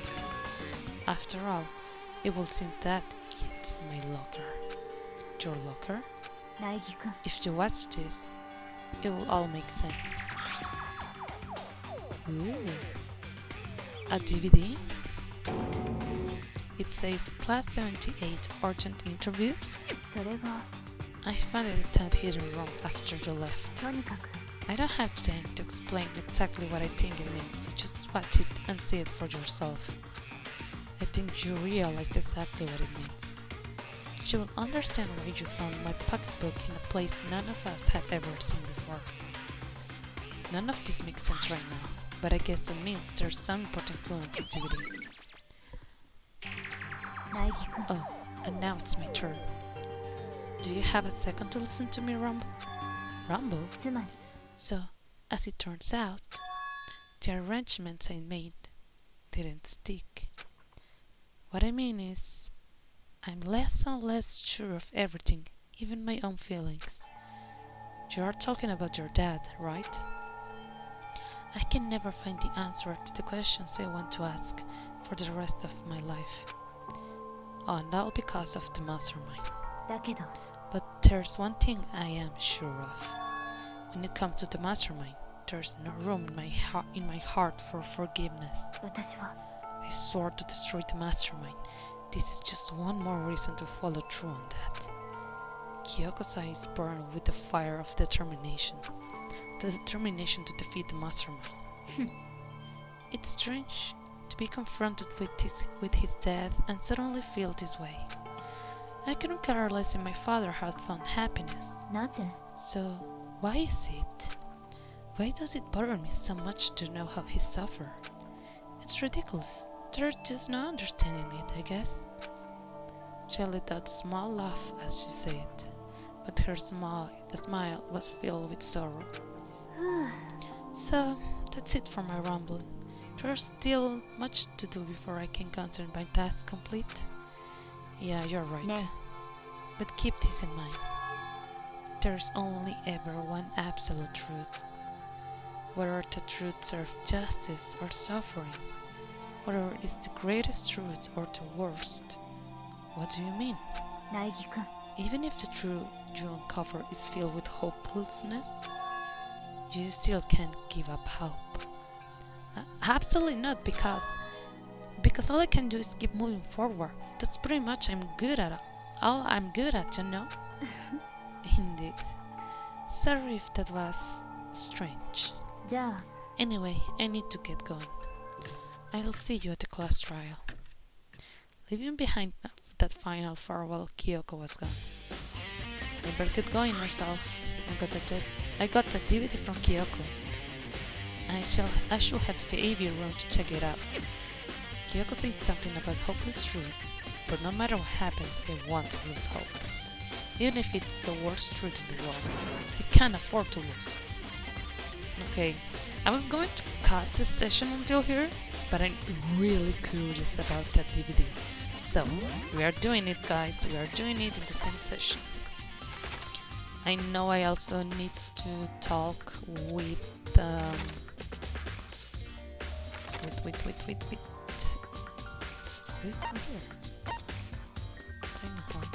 After all, it will seem that it's my locker. Your locker? 苗木くん If you watch this, it will all make sense. Ooh. A DVD? It says Class 78 Urgent Interviews. それは I found it in that hidden room after you left. とにかく I don't have time to explain exactly what I think it means, so just watch it and see it for yourself. I think you realize exactly what it means. You will understand why you found my pocketbook in a place none of us have ever seen before. None of this makes sense right now, but I guess it means there's some important clue in this DVD. 苗木くん Oh, and now it's my turn. Do you have a second to listen to me rumble? Rumble? つまり So, as it turns out, the arrangements I made didn't stick. What I mean is, I'm less and less sure of everything, even my own feelings. You are talking about your dad, right? I can never find the answer to the questions I want to ask for the rest of my life. Oh, and all because of the mastermind. だけど But there's one thing I am sure of. When it comes to the mastermind, there's no room in my heart for forgiveness. 私は I swore to destroy the mastermind. This is just one more reason to follow through on that. Kyoko's eyes burn with the fire of determination. The determination to defeat the mastermind. It's strange to be confronted with his death and suddenly feel this way. I couldn't care less if my father had found happiness. なぜ So, why is it? Why does it bother me so much to know how he suffered? It's ridiculous. There's just no understanding it, I guess. She let out a small laugh as she said it, but the smile was filled with sorrow. So, that's it for my rambling. There's still much to do before I can consider my task complete. Yeah, you're right. No. But keep this in mind. There's only ever one absolute truth. Whether the truth serves justice or suffering, whether it's the greatest truth or the worst. What do you mean? 苗木くん Even if the truth you uncover is filled with hopelessness, you still can't give up hope. Absolutely not, because all I can do is keep moving forward. That's pretty much all I'm good at, you know? Indeed. Sorry if that was strange. じゃあ Anyway, I need to get going. I'll see you at the class trial. Leaving behind that final farewell, Kyoko was gone. I better get going myself. I got the DVD from Kyoko. I should head to the AV room to check it out. Kyoko says something about hopeless truth, but no matter what happens, I won't lose hope. Even if it's the worst truth in the world, I can't afford to lose. Okay, I was going to cut this session until here, but I'm really curious about that DVD. So, we are doing it, guys. We are doing it in the same session. I know I also need to talk with wait. Who is here? Tiny horn.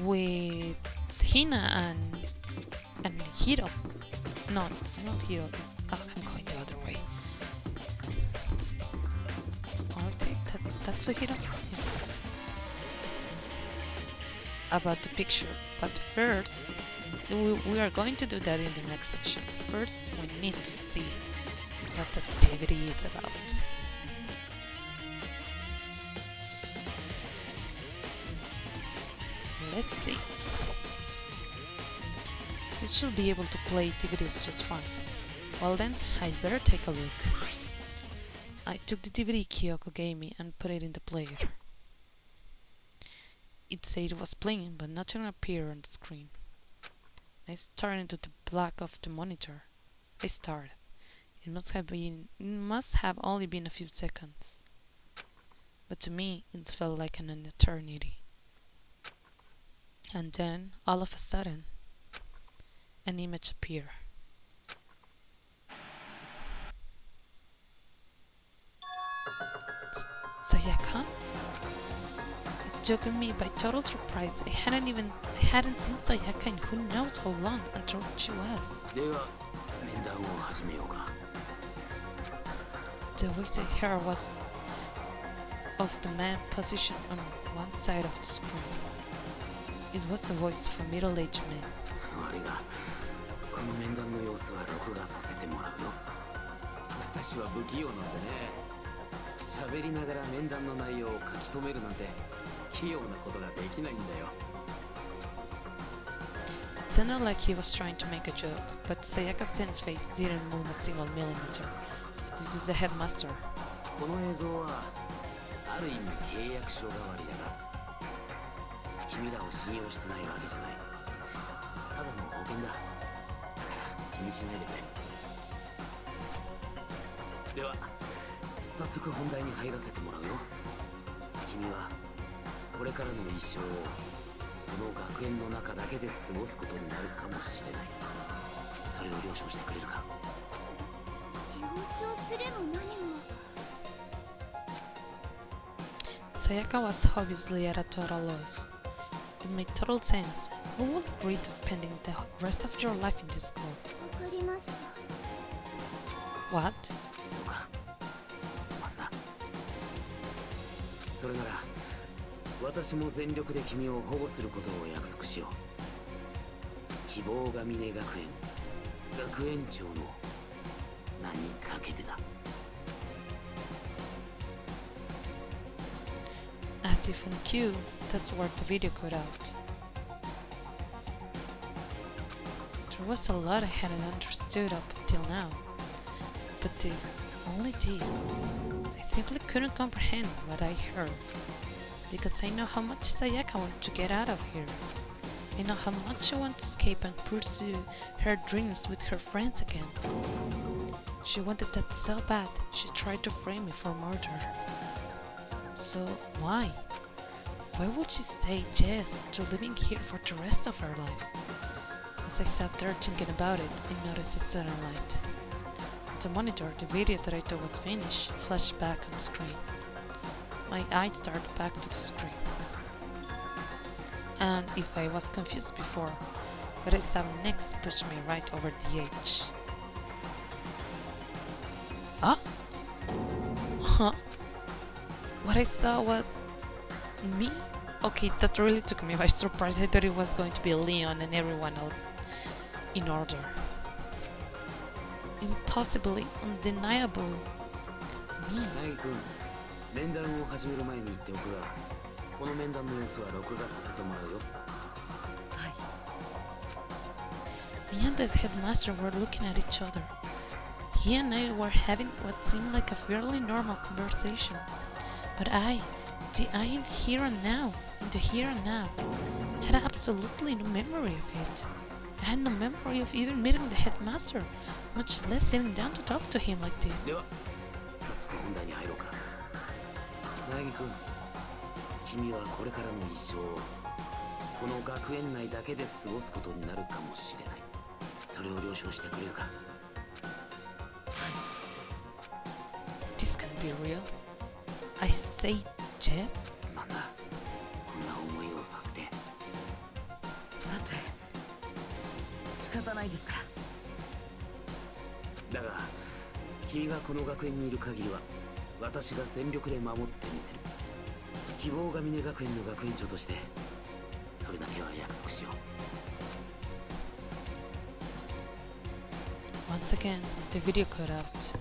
With Hina and Hiro. No, not Hiro. I'm going the other way. I think that's a Hiro. Yeah. About the picture, but first we are going to do that in the next section. First, we need to see what the DVD is about. Let's see. This should be able to play DVDs just fine. Well then, I'd better take a look. I took the DVD Kyoko gave me and put it in the player. It said it was playing, but nothing appeared on the screen. I stared into the black of the monitor. I started. It must have only been a few seconds. But to me, it felt like an eternity. And then, all of a sudden, an image appeared. Sayaka? It took me by total surprise. I hadn't seen Sayaka in who knows how long until she was. The voice I heard was of the man positioned on one side of the screen. It was the voice of a middle-aged man. It sounded like he was trying to make a joke, but Sayaka-sen's face didn't move a single millimeter. This is the headmaster. Sayaka was obviously at a total loss. It made total sense. Who would agree to spending the rest of your life in this school? わかりました。 What? そうか。すまんな。それなら私も全力で君を保護することを約束しよう。希望が峰学園学園長の名にかけてだ。As if in cue, that's where the video cut out. There was a lot I hadn't understood up until now. But this, only this, I simply couldn't comprehend what I heard. Because I know how much Sayaka wanted to get out of here. I know how much she wanted to escape and pursue her dreams with her friends again. She wanted that so bad, she tried to frame me for murder. So why? Why would she say yes to living here for the rest of her life? As I sat there thinking about it, I noticed a sudden light. The monitor, the video that I thought was finished, flashed back on the screen. My eyes started back to the screen. And if I was confused before, what I saw next pushed me right over the edge. Ah? Huh? What I saw was me? Okay, that really took me by surprise. I thought it was going to be Leon and everyone else in order. Impossibly undeniable me. ナギ君、面談を始める前に言っておくが、この面談の様子は録画させてもらうよ。はい。 Me and the headmaster were looking at each other. He and I were having what seemed like a fairly normal conversation. But the I in here and now, in the here and now, had absolutely no memory of it. I had no memory of even meeting the headmaster, much less sitting down to talk to him like this. では、早速本題に入ろうか。ナギ君、君はこれからの一生をこの学園内だけで過ごすことになるかもしれない。それを了承してくれるか。This can't be real. I say yes? すまんな。こんな思いをさせて。だって仕方ないですから。だが、君がこの学園にいる限りは私が全力で守ってみせる。希望が峰学園の学園長としてそれだけは約束しよう。 Once again, the video cut out.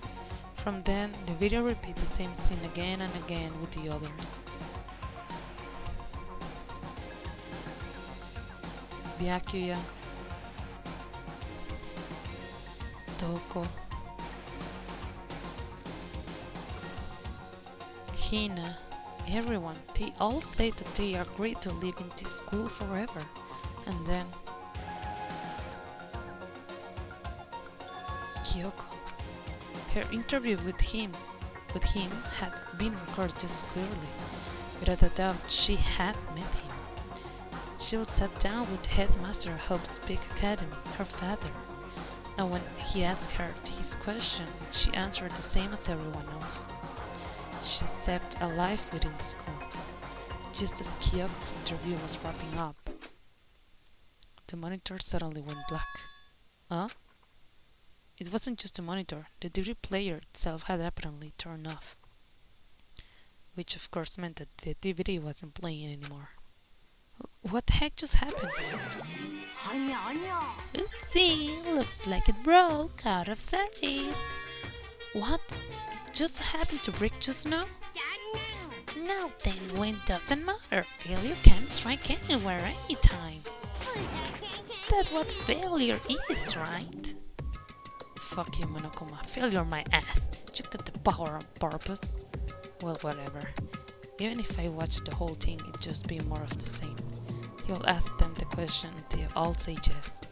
From then, the video repeats the same scene again and again with the others. Byakuya, Toko, Hina, everyone, they all say that they agree to live in this school forever. And then Kyoko. Her interview with him had been recorded just clearly. Without a doubt, she had met him. She would sat down with Headmaster Hope's big academy, her father. And when he asked her his question, she answered the same as everyone else. She accepted a life within the school. Just as Kyoko's interview was wrapping up, the monitor suddenly went black. Huh? It wasn't just the monitor, the DVD player itself had apparently turned off. Which of course meant that the DVD wasn't playing anymore. What the heck just happened? Oopsie, looks like it broke out of service. What? It just happened to break just now? Now then, when doesn't matter, failure can strike anywhere, anytime. That's what failure is, right? Fuck you, Monokuma. Failure my ass. You got the power on purpose. Well, whatever. Even if I watched the whole thing, it'd just be more of the same. He'll ask them the question until I'll say yes.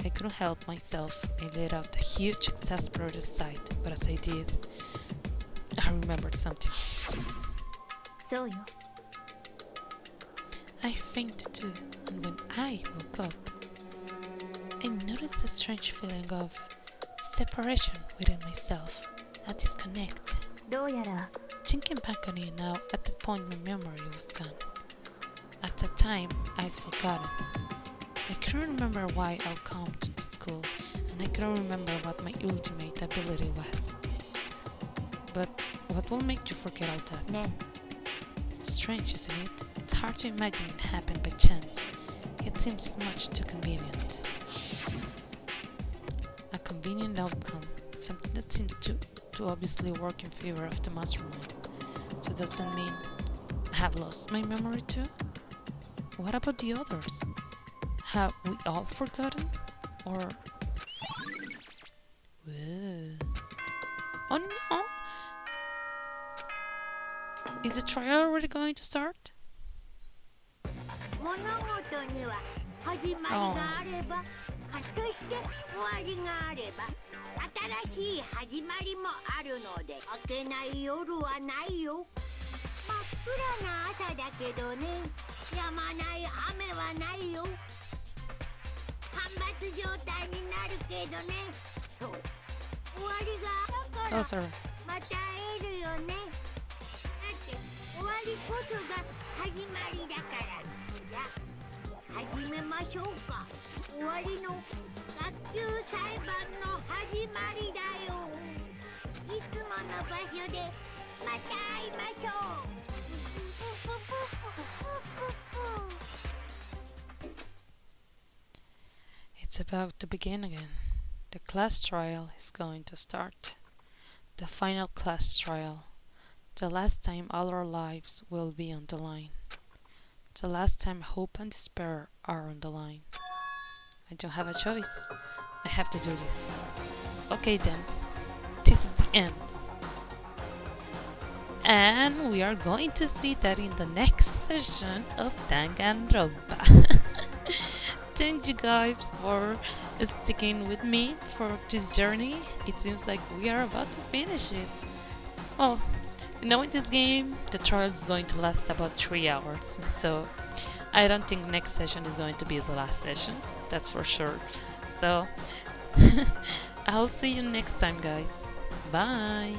I couldn't help myself. I let out a huge exasperated sigh, but as I did, I remembered something. そうよ。 I fainted too, and when I woke up, I noticed a strange feeling of separation within myself, a disconnect. どうやら Thinking back on it now, at that point my memory was gone. At that time, I'd forgotten. I couldn't remember why I'd come to the school, and I couldn't remember what my ultimate ability was. But what will make you forget all that? ね Strange, isn't it? It's hard to imagine it happened by chance. It seems much too convenient. A convenient outcome, something that seemed to obviously work in favor of the mastermind. So does that mean I have lost my memory too? What about the others? Have we all forgotten? Or... Whoa. Oh no! Is the trial already going to start? 物事には始まりがあれば、そして終わりがあれば、新しい始まりもあるので、明けない夜はないよ。真っ暗な朝だけどね、止まない雨はないよ。干ばつ状態になるけどね、そう、終わりがあるから、 Oh, sorry. また会えるよね。だって終わりこそが始まりだから。じゃあ始めましょうか。終わりの学級裁判の始まりだよ。いつもの場所でまた会いましょう。It's about to begin again. The class trial is going to start. The final class trial. The last time all our lives will be on the line. The last time hope and despair are on the line. I don't have a choice. I have to do this. Okay then. This is the end. And we are going to see that in the next session of Danganronpa. Thank you guys for sticking with me for this journey. It seems like we are about to finish it. Well, you know, in this game, the trial is going to last about 3 hours. So I don't think next session is going to be the last session. That's for sure. So I'll see you next time, guys. Bye.